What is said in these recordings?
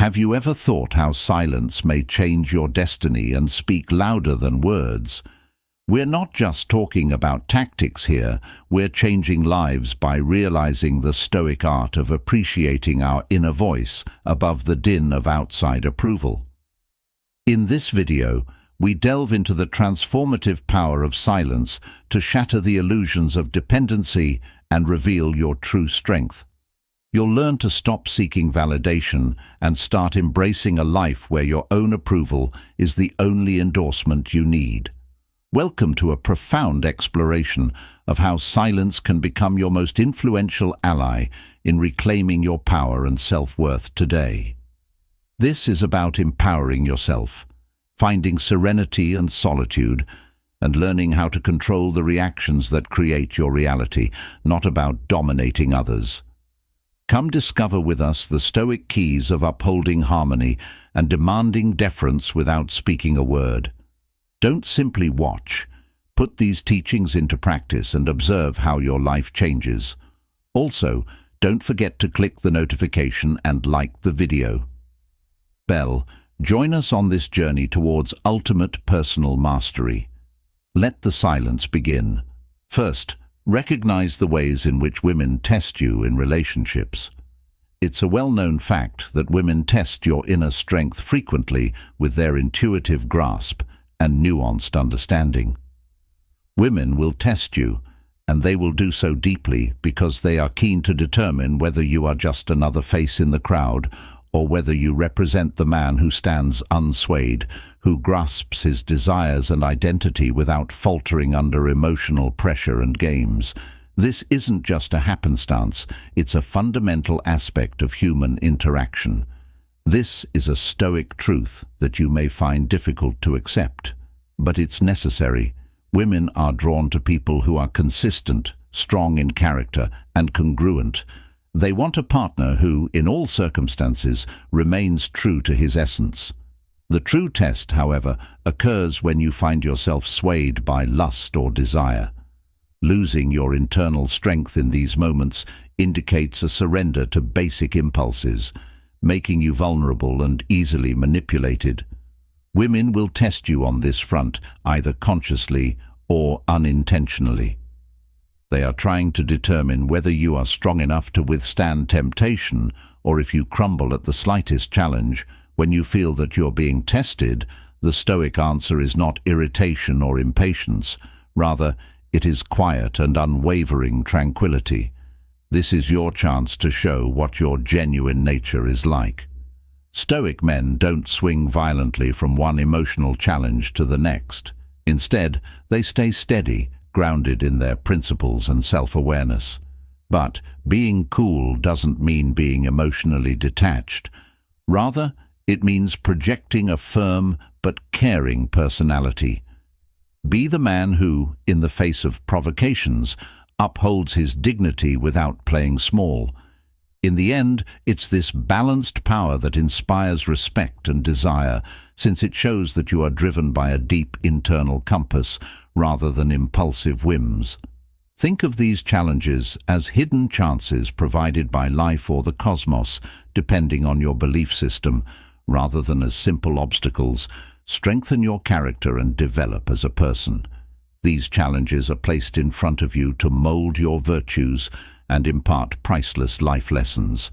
Have you ever thought how silence may change your destiny and speak louder than words? We're not just talking about tactics here, we're changing lives by realizing the Stoic art of appreciating our inner voice above the din of outside approval. In this video, we delve into the transformative power of silence to shatter the illusions of dependency and reveal your true strength. You'll learn to stop seeking validation and start embracing a life where your own approval is the only endorsement you need. Welcome to a profound exploration of how silence can become your most influential ally in reclaiming your power and self-worth today. This is about empowering yourself, finding serenity and solitude, and learning how to control the reactions that create your reality, not about dominating others. Come discover with us the Stoic keys of upholding harmony and demanding deference without speaking a word. Don't simply watch. Put these teachings into practice and observe how your life changes. Also, don't forget to click the notification and like the video bell. Join us on this journey towards ultimate personal mastery. Let the silence begin. First, recognize the ways in which women test you in relationships. It's a well-known fact that women test your inner strength frequently with their intuitive grasp and nuanced understanding. Women will test you, and they will do so deeply because they are keen to determine whether you are just another face in the crowd or whether you represent the man who stands unswayed, who grasps his desires and identity without faltering under emotional pressure and games. This isn't just a happenstance, it's a fundamental aspect of human interaction. This is a Stoic truth that you may find difficult to accept, but it's necessary. Women are drawn to people who are consistent, strong in character, and congruent. They want a partner who, in all circumstances, remains true to his essence. The true test, however, occurs when you find yourself swayed by lust or desire. Losing your internal strength in these moments indicates a surrender to basic impulses, making you vulnerable and easily manipulated. Women will test you on this front, either consciously or unintentionally. They are trying to determine whether you are strong enough to withstand temptation, or if you crumble at the slightest challenge. When you feel that you're being tested, the Stoic answer is not irritation or impatience. Rather, it is quiet and unwavering tranquility. This is your chance to show what your genuine nature is like. Stoic men don't swing violently from one emotional challenge to the next. Instead, they stay steady, grounded in their principles and self-awareness. But being cool doesn't mean being emotionally detached. Rather, it means projecting a firm but caring personality. Be the man who, in the face of provocations, upholds his dignity without playing small. In the end, it's this balanced power that inspires respect and desire, since it shows that you are driven by a deep internal compass rather than impulsive whims. Think of these challenges as hidden chances provided by life or the cosmos, depending on your belief system, rather than as simple obstacles. Strengthen your character and develop as a person. These challenges are placed in front of you to mold your virtues and impart priceless life lessons.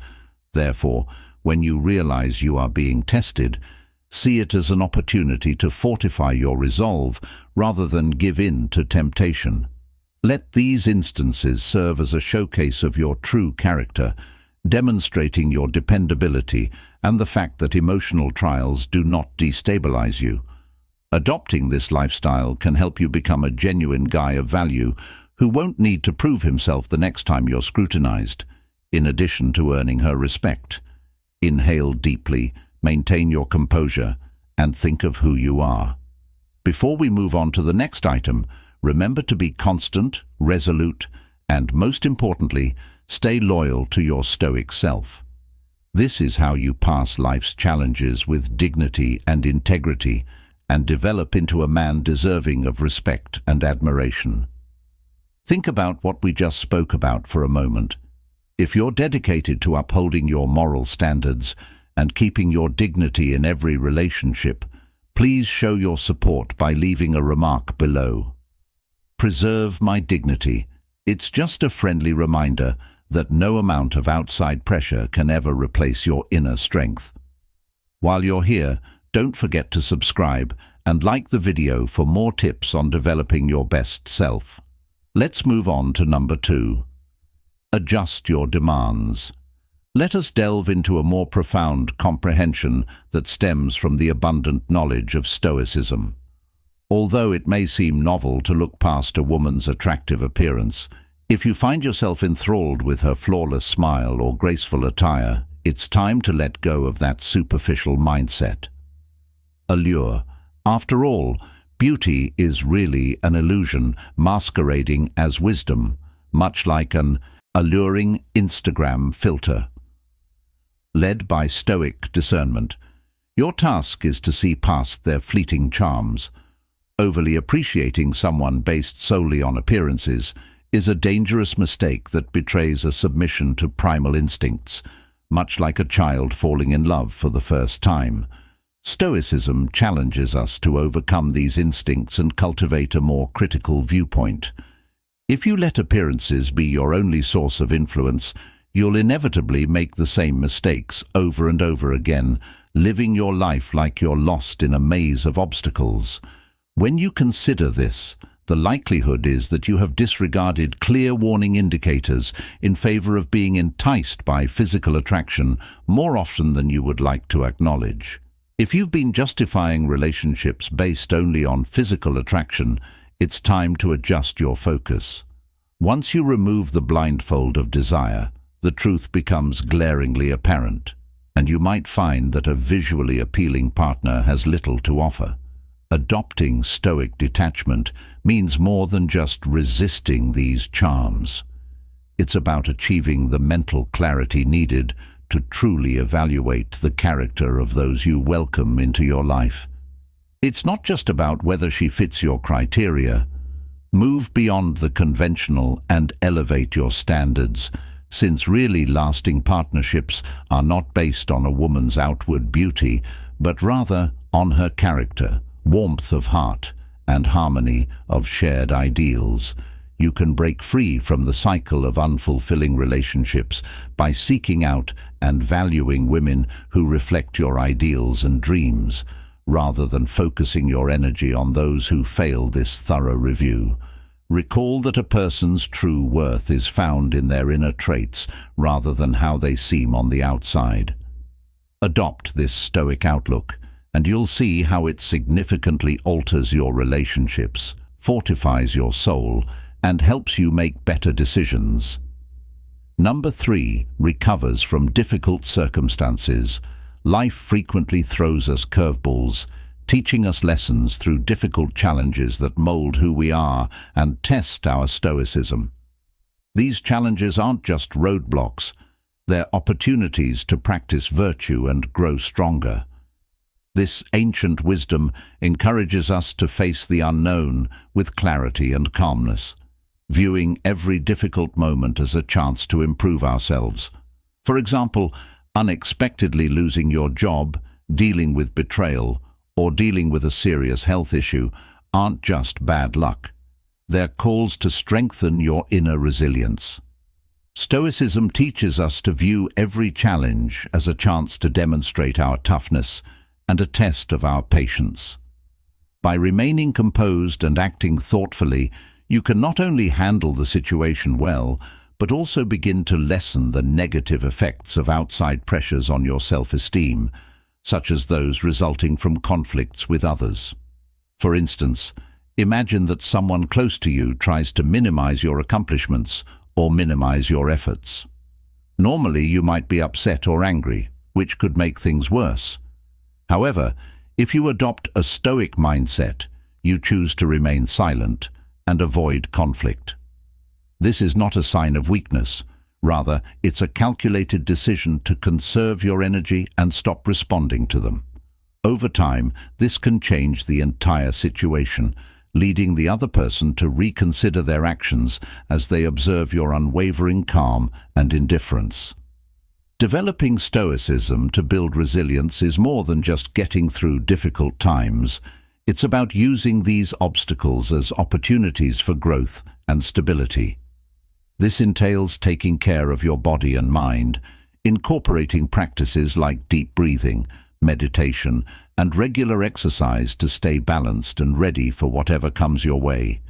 Therefore, when you realize you are being tested, see it as an opportunity to fortify your resolve rather than give in to temptation. Let these instances serve as a showcase of your true character, demonstrating your dependability and the fact that emotional trials do not destabilize you. Adopting this lifestyle can help you become a genuine guy of value who won't need to prove himself the next time you're scrutinized, in addition to earning her respect. Inhale deeply, maintain your composure, and think of who you are. Before we move on to the next item, remember to be constant, resolute, and most importantly, stay loyal to your Stoic self. This is how you pass life's challenges with dignity and integrity and develop into a man deserving of respect and admiration. Think about what we just spoke about for a moment. If you're dedicated to upholding your moral standards and keeping your dignity in every relationship, please show your support by leaving a remark below. Preserve my dignity. It's just a friendly reminder that no amount of outside pressure can ever replace your inner strength. While you're here, don't forget to subscribe and like the video for more tips on developing your best self. Let's move on to number 2. Adjust your demands. Let us delve into a more profound comprehension that stems from the abundant knowledge of Stoicism. Although it may seem novel to look past a woman's attractive appearance, if you find yourself enthralled with her flawless smile or graceful attire, it's time to let go of that superficial mindset. Allure. After all, beauty is really an illusion masquerading as wisdom, much like an alluring Instagram filter. Led by Stoic discernment, your task is to see past their fleeting charms. Overly appreciating someone based solely on appearances is a dangerous mistake that betrays a submission to primal instincts, much like a child falling in love for the first time. Stoicism challenges us to overcome these instincts and cultivate a more critical viewpoint. If you let appearances be your only source of influence, you'll inevitably make the same mistakes over and over again, living your life like you're lost in a maze of obstacles. When you consider this, the likelihood is that you have disregarded clear warning indicators in favor of being enticed by physical attraction more often than you would like to acknowledge. If you've been justifying relationships based only on physical attraction, it's time to adjust your focus. Once you remove the blindfold of desire, the truth becomes glaringly apparent, and you might find that a visually appealing partner has little to offer. Adopting Stoic detachment means more than just resisting these charms. It's about achieving the mental clarity needed to truly evaluate the character of those you welcome into your life. It's not just about whether she fits your criteria. Move beyond the conventional and elevate your standards, since really lasting partnerships are not based on a woman's outward beauty, but rather on her character, warmth of heart, and harmony of shared ideals. You can break free from the cycle of unfulfilling relationships by seeking out and valuing women who reflect your ideals and dreams, rather than focusing your energy on those who fail this thorough review. Recall that a person's true worth is found in their inner traits rather than how they seem on the outside. Adopt this Stoic outlook, and you'll see how it significantly alters your relationships, fortifies your soul, and helps you make better decisions. Number 3, recovers from difficult circumstances. Life frequently throws us curveballs, teaching us lessons through difficult challenges that mold who we are and test our stoicism. These challenges aren't just roadblocks, they're opportunities to practice virtue and grow stronger. This ancient wisdom encourages us to face the unknown with clarity and calmness, viewing every difficult moment as a chance to improve ourselves. For example, unexpectedly losing your job, dealing with betrayal, or dealing with a serious health issue aren't just bad luck. They're calls to strengthen your inner resilience. Stoicism teaches us to view every challenge as a chance to demonstrate our toughness and a test of our patience. By remaining composed and acting thoughtfully, you can not only handle the situation well, but also begin to lessen the negative effects of outside pressures on your self-esteem, such as those resulting from conflicts with others. For instance, imagine that someone close to you tries to minimize your accomplishments or minimize your efforts. Normally, you might be upset or angry, which could make things worse. However, if you adopt a Stoic mindset, you choose to remain silent and avoid conflict. This is not a sign of weakness. Rather, it's a calculated decision to conserve your energy and stop responding to them. Over time, this can change the entire situation, leading the other person to reconsider their actions as they observe your unwavering calm and indifference. Developing Stoicism to build resilience is more than just getting through difficult times. It's about using these obstacles as opportunities for growth and stability. This entails taking care of your body and mind, incorporating practices like deep breathing, meditation, and regular exercise to stay balanced and ready for whatever comes your way.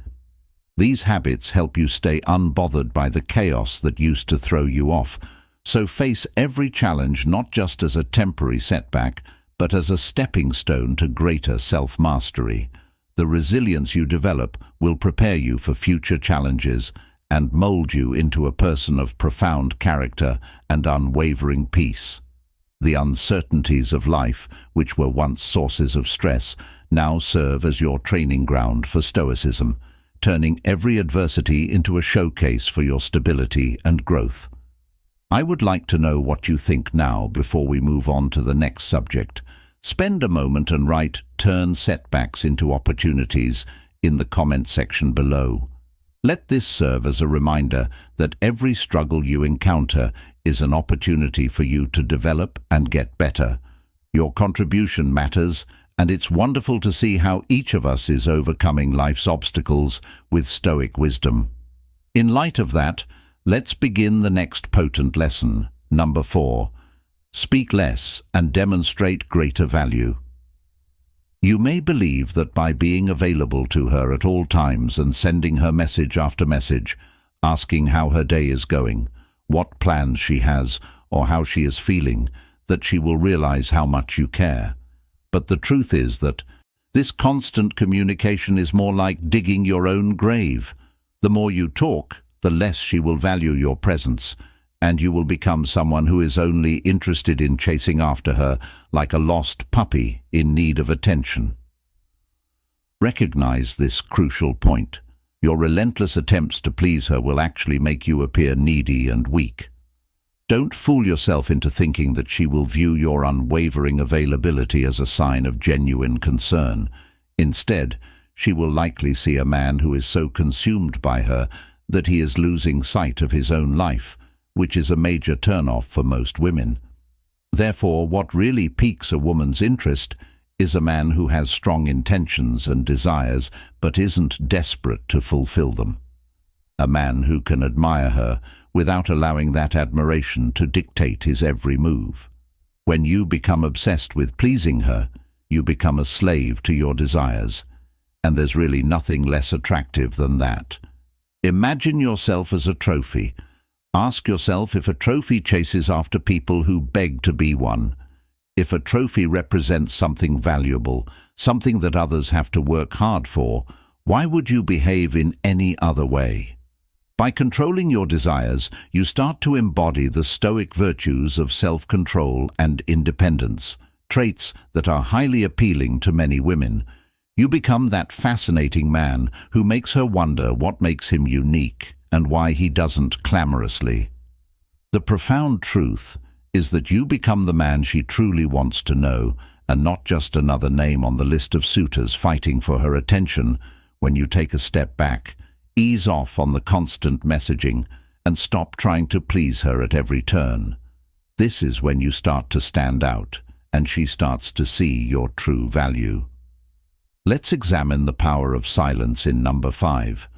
These habits help you stay unbothered by the chaos that used to throw you off, so face every challenge not just as a temporary setback, but as a stepping stone to greater self-mastery. The resilience you develop will prepare you for future challenges and mold you into a person of profound character and unwavering peace. The uncertainties of life, which were once sources of stress, now serve as your training ground for Stoicism, turning every adversity into a showcase for your stability and growth. I would like to know what you think now before we move on to the next subject. Spend a moment and write "turn setbacks into opportunities" in the comment section below. Let this serve as a reminder that every struggle you encounter is an opportunity for you to develop and get better. Your contribution matters, and it's wonderful to see how each of us is overcoming life's obstacles with Stoic wisdom. In light of that, let's begin the next potent lesson, number 4. Speak less and demonstrate greater value. You may believe that by being available to her at all times and sending her message after message, asking how her day is going, what plans she has, or how she is feeling, that she will realize how much you care. But the truth is that this constant communication is more like digging your own grave. The more you talk, the less she will value your presence, and you will become someone who is only interested in chasing after her like a lost puppy in need of attention. Recognize this crucial point. Your relentless attempts to please her will actually make you appear needy and weak. Don't fool yourself into thinking that she will view your unwavering availability as a sign of genuine concern. Instead, she will likely see a man who is so consumed by her that he is losing sight of his own life, which is a major turn-off for most women. Therefore, what really piques a woman's interest is a man who has strong intentions and desires but isn't desperate to fulfill them. A man who can admire her without allowing that admiration to dictate his every move. When you become obsessed with pleasing her, you become a slave to your desires, and there's really nothing less attractive than that. Imagine yourself as a trophy. Ask yourself if a trophy chases after people who beg to be one. If a trophy represents something valuable, something that others have to work hard for, why would you behave in any other way? By controlling your desires, you start to embody the Stoic virtues of self-control and independence, traits that are highly appealing to many women. You become that fascinating man who makes her wonder what makes him unique and why he doesn't clamorously. The profound truth is that you become the man she truly wants to know, and not just another name on the list of suitors fighting for her attention. When you take a step back, ease off on the constant messaging, and stop trying to please her at every turn. This is when you start to stand out, and she starts to see your true value. Let's examine the power of silence in number 5.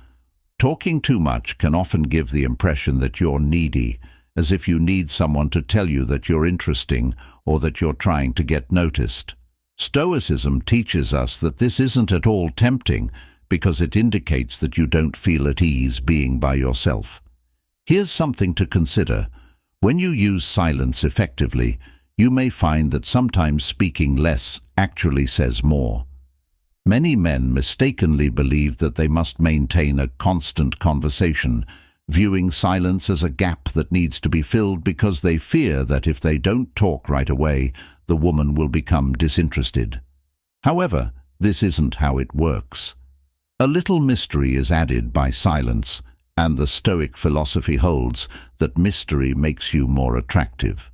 Talking too much can often give the impression that you're needy, as if you need someone to tell you that you're interesting or that you're trying to get noticed. Stoicism teaches us that this isn't at all tempting, because it indicates that you don't feel at ease being by yourself. Here's something to consider. When you use silence effectively, you may find that sometimes speaking less actually says more. Many men mistakenly believe that they must maintain a constant conversation, viewing silence as a gap that needs to be filled because they fear that if they don't talk right away, the woman will become disinterested. However, this isn't how it works. A little mystery is added by silence, and the Stoic philosophy holds that mystery makes you more attractive.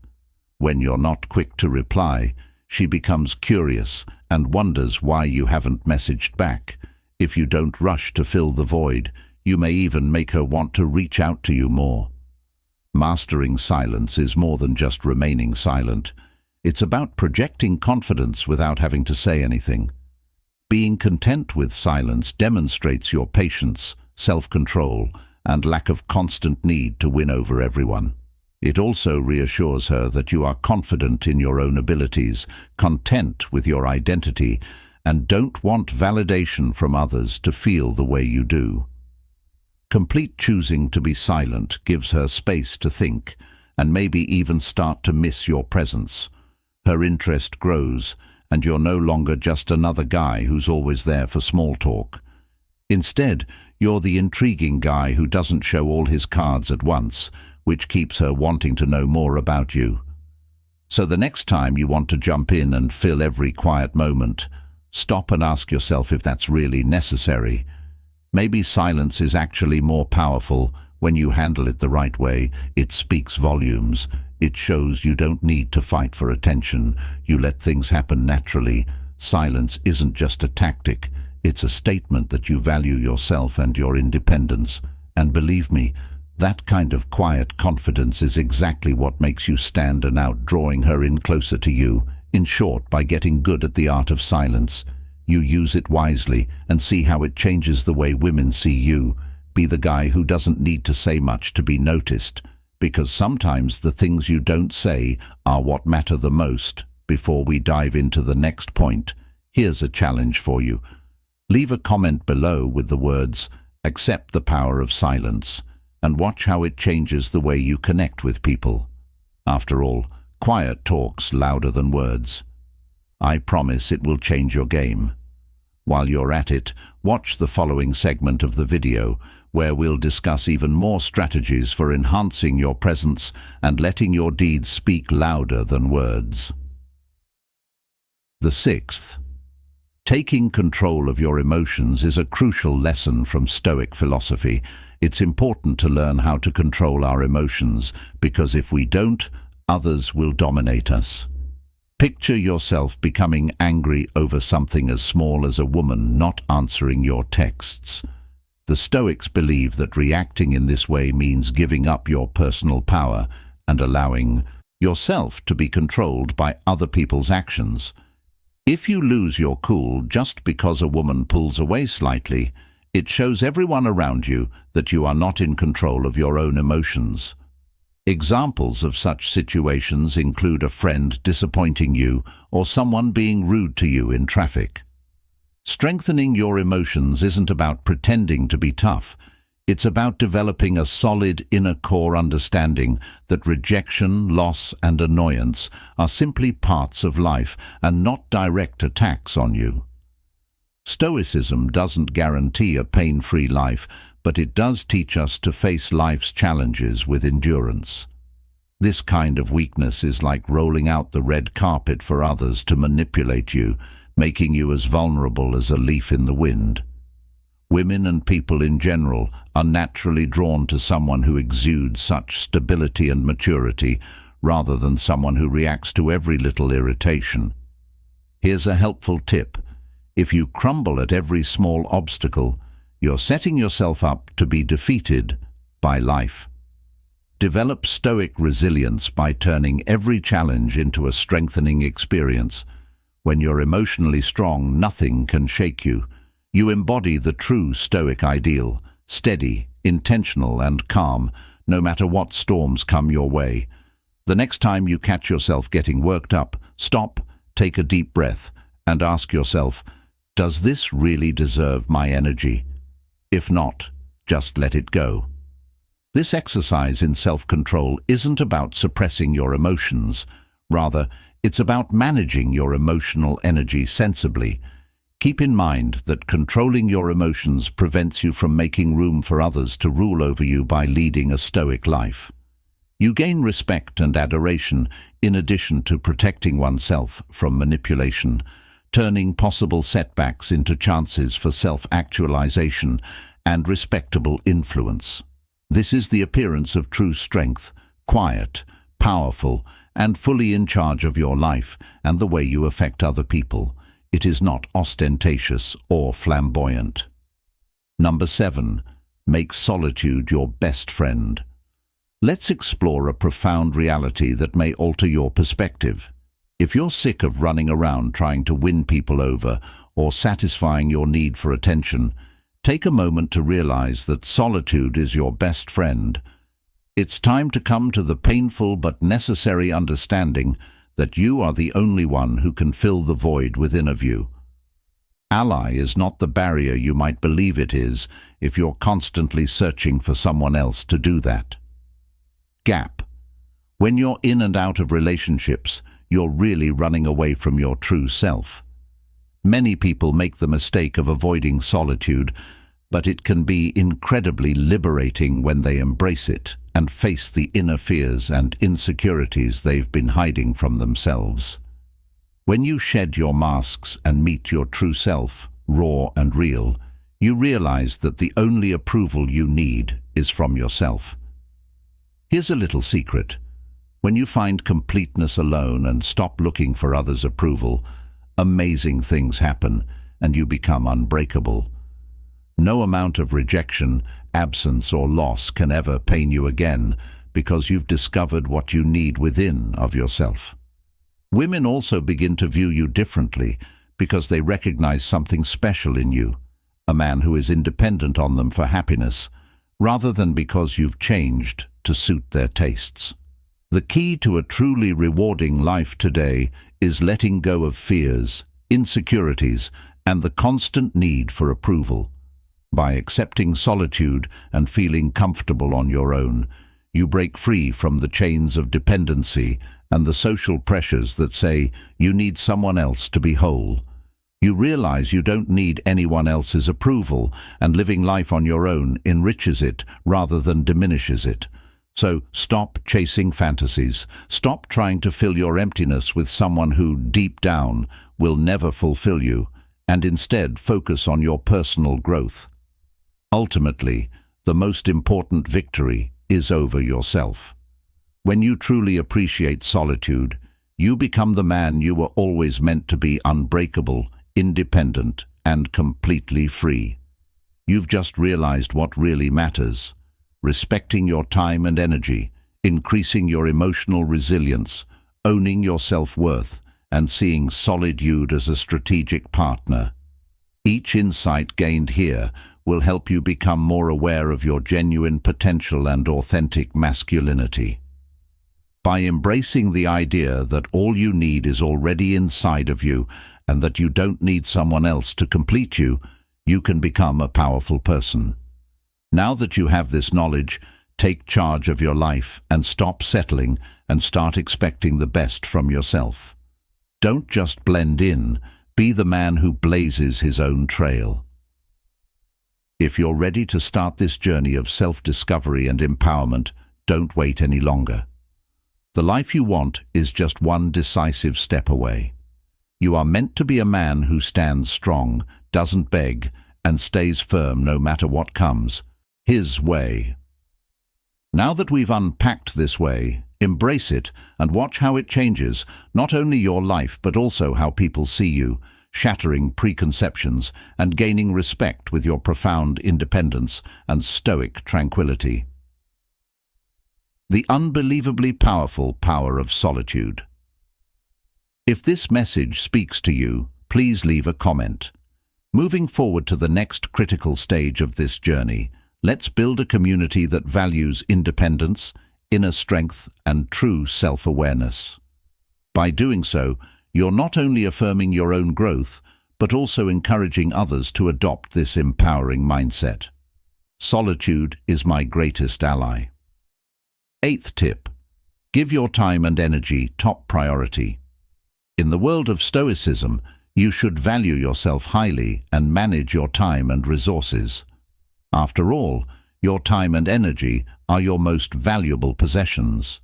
When you're not quick to reply, she becomes curious and wonders why you haven't messaged back. If you don't rush to fill the void, you may even make her want to reach out to you more. Mastering silence is more than just remaining silent. It's about projecting confidence without having to say anything. Being content with silence demonstrates your patience, self-control, and lack of constant need to win over everyone. It also reassures her that you are confident in your own abilities, content with your identity, and don't want validation from others to feel the way you do. Complete choosing to be silent gives her space to think, and maybe even start to miss your presence. Her interest grows, and you're no longer just another guy who's always there for small talk. Instead, you're the intriguing guy who doesn't show all his cards at once, which keeps her wanting to know more about you. So the next time you want to jump in and fill every quiet moment, stop and ask yourself if that's really necessary. Maybe silence is actually more powerful when you handle it the right way. It speaks volumes. It shows you don't need to fight for attention. You let things happen naturally. Silence isn't just a tactic. It's a statement that you value yourself and your independence. And believe me, that kind of quiet confidence is exactly what makes you stand out, drawing her in closer to you. In short, by getting good at the art of silence, you use it wisely and see how it changes the way women see you. Be the guy who doesn't need to say much to be noticed, because sometimes the things you don't say are what matter the most. Before we dive into the next point, here's a challenge for you. Leave a comment below with the words, "Accept the power of silence," and watch how it changes the way you connect with people. After all, quiet talks louder than words. I promise it will change your game. While you're at it, watch the following segment of the video, where we'll discuss even more strategies for enhancing your presence and letting your deeds speak louder than words. The sixth. Taking control of your emotions is a crucial lesson from Stoic philosophy. It's important to learn how to control our emotions, because if we don't, others will dominate us. Picture yourself becoming angry over something as small as a woman not answering your texts. The Stoics believe that reacting in this way means giving up your personal power and allowing yourself to be controlled by other people's actions. If you lose your cool just because a woman pulls away slightly, it shows everyone around you that you are not in control of your own emotions. Examples of such situations include a friend disappointing you or someone being rude to you in traffic. Strengthening your emotions isn't about pretending to be tough. It's about developing a solid inner core understanding that rejection, loss, and annoyance are simply parts of life and not direct attacks on you. Stoicism doesn't guarantee a pain-free life, but it does teach us to face life's challenges with endurance. This kind of weakness is like rolling out the red carpet for others to manipulate you, making you as vulnerable as a leaf in the wind. Women and people in general are naturally drawn to someone who exudes such stability and maturity, rather than someone who reacts to every little irritation. Here's a helpful tip. If you crumble at every small obstacle, you're setting yourself up to be defeated by life. Develop stoic resilience by turning every challenge into a strengthening experience. When you're emotionally strong, nothing can shake you. You embody the true Stoic ideal, steady, intentional, and calm, no matter what storms come your way. The next time you catch yourself getting worked up, stop, take a deep breath, and ask yourself, does this really deserve my energy? If not, just let it go. This exercise in self-control isn't about suppressing your emotions. Rather, it's about managing your emotional energy sensibly. Keep in mind that controlling your emotions prevents you from making room for others to rule over you by leading a stoic life. You gain respect and adoration in addition to protecting oneself from manipulation, turning possible setbacks into chances for self-actualization and respectable influence. This is the appearance of true strength, quiet, powerful, and fully in charge of your life and the way you affect other people. It is not ostentatious or flamboyant. Number 7. Make solitude your best friend. Let's explore a profound reality that may alter your perspective. If you're sick of running around trying to win people over or satisfying your need for attention, take a moment to realize that solitude is your best friend. It's time to come to the painful but necessary understanding that you are the only one who can fill the void within of you. Ally is not the barrier you might believe it is if you're constantly searching for someone else to do that. Gap. When you're in and out of relationships, you're really running away from your true self. Many people make the mistake of avoiding solitude, but it can be incredibly liberating when they embrace it and face the inner fears and insecurities they've been hiding from themselves. When you shed your masks and meet your true self, raw and real, you realize that the only approval you need is from yourself. Here's a little secret. When you find completeness alone and stop looking for others' approval, amazing things happen and you become unbreakable. No amount of rejection, absence or loss can ever pain you again because you've discovered what you need within of yourself. Women also begin to view you differently because they recognize something special in you, a man who is independent on them for happiness, rather than because you've changed to suit their tastes. The key to a truly rewarding life today is letting go of fears, insecurities, and the constant need for approval. By accepting solitude and feeling comfortable on your own, you break free from the chains of dependency and the social pressures that say you need someone else to be whole. You realize you don't need anyone else's approval, and living life on your own enriches it rather than diminishes it. So stop chasing fantasies. Stop trying to fill your emptiness with someone who, deep down, will never fulfill you, and instead focus on your personal growth. Ultimately, the most important victory is over yourself. When you truly appreciate solitude, you become the man you were always meant to be: unbreakable, independent, and completely free. You've just realized what really matters: respecting your time and energy, increasing your emotional resilience, owning your self-worth, and seeing solitude as a strategic partner. Each insight gained here will help you become more aware of your genuine potential and authentic masculinity. By embracing the idea that all you need is already inside of you and that you don't need someone else to complete you, you can become a powerful person. Now that you have this knowledge, take charge of your life and stop settling and start expecting the best from yourself. Don't just blend in, be the man who blazes his own trail. If you're ready to start this journey of self-discovery and empowerment, don't wait any longer. The life you want is just one decisive step away. You are meant to be a man who stands strong, doesn't beg, and stays firm no matter what comes. His way. Now that we've unpacked this way, embrace it and watch how it changes not only your life but also how people see you, shattering preconceptions and gaining respect with your profound independence and stoic tranquility. The unbelievably powerful power of solitude. If this message speaks to you, please leave a comment. Moving forward to the next critical stage of this journey, let's build a community that values independence, inner strength, and true self-awareness. By doing so, you're not only affirming your own growth, but also encouraging others to adopt this empowering mindset. Solitude is my greatest ally. 8th tip: give your time and energy top priority. In the world of Stoicism, you should value yourself highly and manage your time and resources. After all, your time and energy are your most valuable possessions.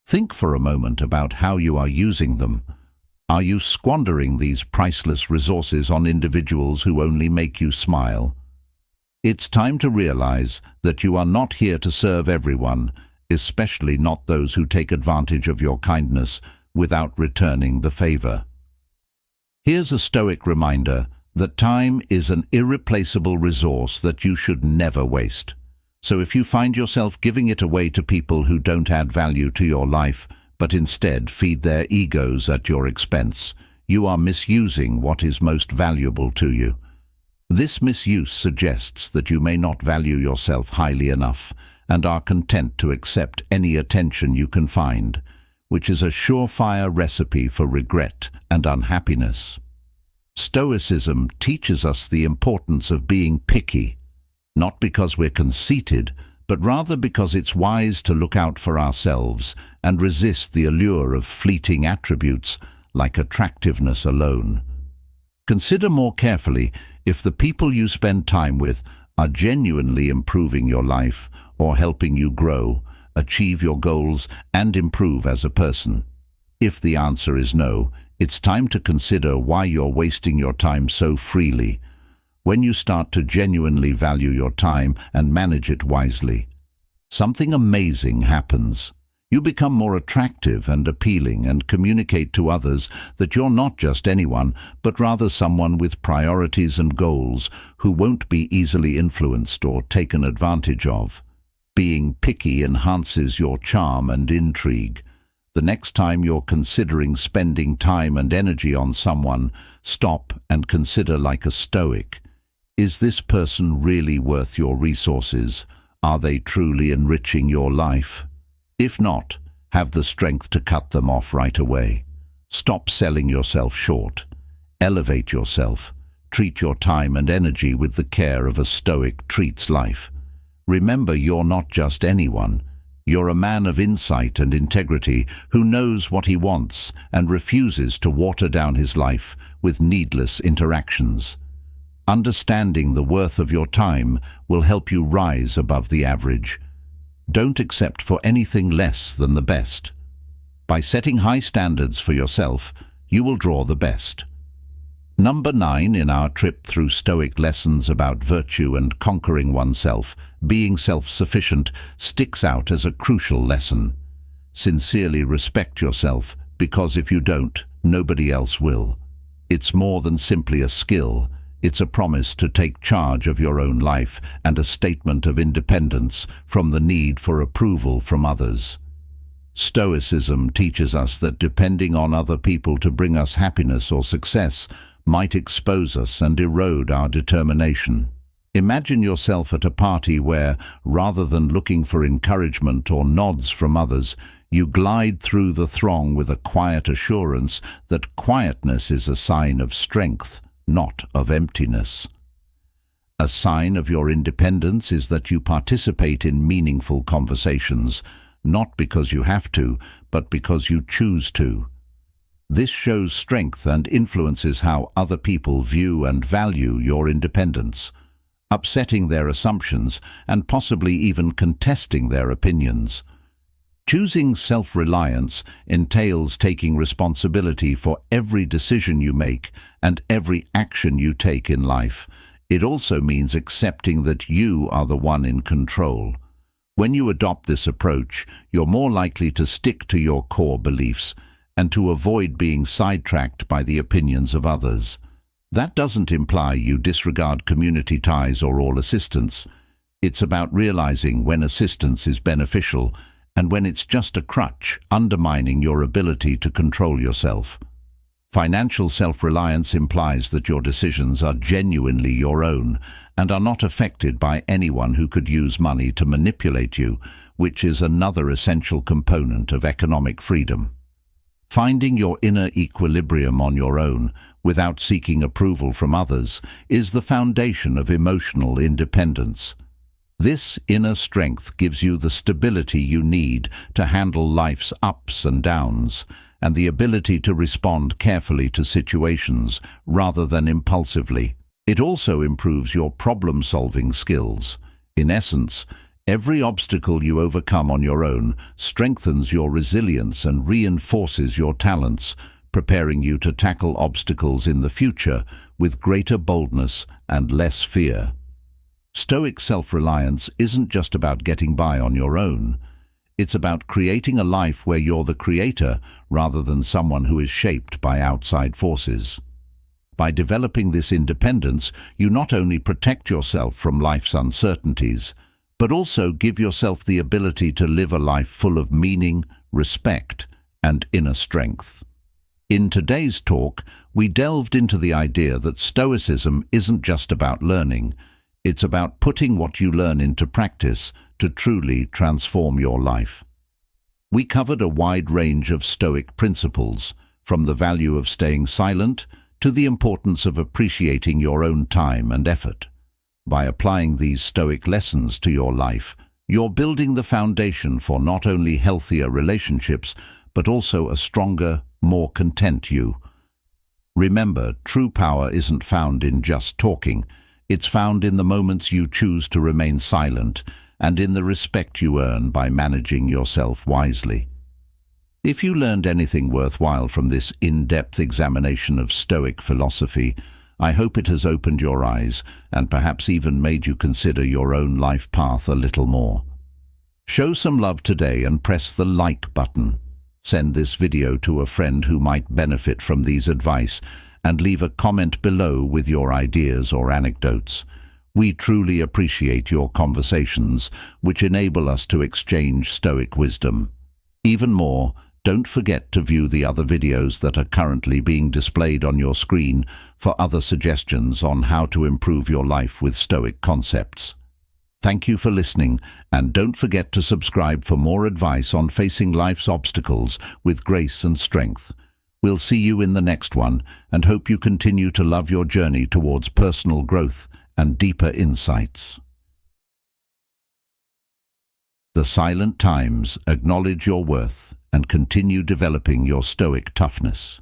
Think for a moment about how you are using them. Are you squandering these priceless resources on individuals who only make you smile? It's time to realize that you are not here to serve everyone, especially not those who take advantage of your kindness without returning the favor. Here's a Stoic reminder that time is an irreplaceable resource that you should never waste. So if you find yourself giving it away to people who don't add value to your life, but instead feed their egos at your expense, you are misusing what is most valuable to you. This misuse suggests that you may not value yourself highly enough and are content to accept any attention you can find, which is a surefire recipe for regret and unhappiness. Stoicism teaches us the importance of being picky, not because we're conceited, but rather because it's wise to look out for ourselves and resist the allure of fleeting attributes like attractiveness alone. Consider more carefully if the people you spend time with are genuinely improving your life or helping you grow, achieve your goals, and improve as a person. If the answer is no, it's time to consider why you're wasting your time so freely. When you start to genuinely value your time and manage it wisely, something amazing happens. You become more attractive and appealing and communicate to others that you're not just anyone, but rather someone with priorities and goals who won't be easily influenced or taken advantage of. Being picky enhances your charm and intrigue. The next time you're considering spending time and energy on someone, stop and consider like a Stoic. Is this person really worth your resources? Are they truly enriching your life? If not, have the strength to cut them off right away. Stop selling yourself short. Elevate yourself. Treat your time and energy with the care of a Stoic treats life. Remember, you're not just anyone. You're a man of insight and integrity who knows what he wants and refuses to water down his life with needless interactions. Understanding the worth of your time will help you rise above the average. Don't accept for anything less than the best. By setting high standards for yourself, you will draw the best. Number 9 in our trip through Stoic lessons about virtue and conquering oneself, being self-sufficient, sticks out as a crucial lesson. Sincerely respect yourself, because if you don't, nobody else will. It's more than simply a skill. It's a promise to take charge of your own life and a statement of independence from the need for approval from others. Stoicism teaches us that depending on other people to bring us happiness or success might expose us and erode our determination. Imagine yourself at a party where, rather than looking for encouragement or nods from others, you glide through the throng with a quiet assurance that quietness is a sign of strength, not of emptiness. A sign of your independence is that you participate in meaningful conversations, not because you have to, but because you choose to. This shows strength and influences how other people view and value your independence, upsetting their assumptions and possibly even contesting their opinions. Choosing self-reliance entails taking responsibility for every decision you make and every action you take in life. It also means accepting that you are the one in control. When you adopt this approach, you're more likely to stick to your core beliefs and to avoid being sidetracked by the opinions of others. That doesn't imply you disregard community ties or all assistance. It's about realizing when assistance is beneficial and when it's just a crutch, undermining your ability to control yourself. Financial self-reliance implies that your decisions are genuinely your own and are not affected by anyone who could use money to manipulate you, which is another essential component of economic freedom. Finding your inner equilibrium on your own, without seeking approval from others, is the foundation of emotional independence. This inner strength gives you the stability you need to handle life's ups and downs, and the ability to respond carefully to situations rather than impulsively. It also improves your problem-solving skills. In essence, every obstacle you overcome on your own strengthens your resilience and reinforces your talents, preparing you to tackle obstacles in the future with greater boldness and less fear. Stoic self-reliance isn't just about getting by on your own. It's about creating a life where you're the creator rather than someone who is shaped by outside forces. By developing this independence, you not only protect yourself from life's uncertainties, but also give yourself the ability to live a life full of meaning, respect, and inner strength. In today's talk, we delved into the idea that Stoicism isn't just about learning, it's about putting what you learn into practice to truly transform your life. We covered a wide range of Stoic principles, from the value of staying silent to the importance of appreciating your own time and effort. By applying these Stoic lessons to your life, you're building the foundation for not only healthier relationships, but also a stronger, more content you. Remember, true power isn't found in just talking. It's found in the moments you choose to remain silent and in the respect you earn by managing yourself wisely. If you learned anything worthwhile from this in-depth examination of Stoic philosophy, I hope it has opened your eyes and perhaps even made you consider your own life path a little more. Show some love today and press the like button. Send this video to a friend who might benefit from these advice and leave a comment below with your ideas or anecdotes. We truly appreciate your conversations, which enable us to exchange Stoic wisdom. Even more, don't forget to view the other videos that are currently being displayed on your screen for other suggestions on how to improve your life with Stoic concepts. Thank you for listening, and don't forget to subscribe for more advice on facing life's obstacles with grace and strength. We'll see you in the next one, and hope you continue to love your journey towards personal growth and deeper insights. The silent times, acknowledge your worth and continue developing your Stoic toughness.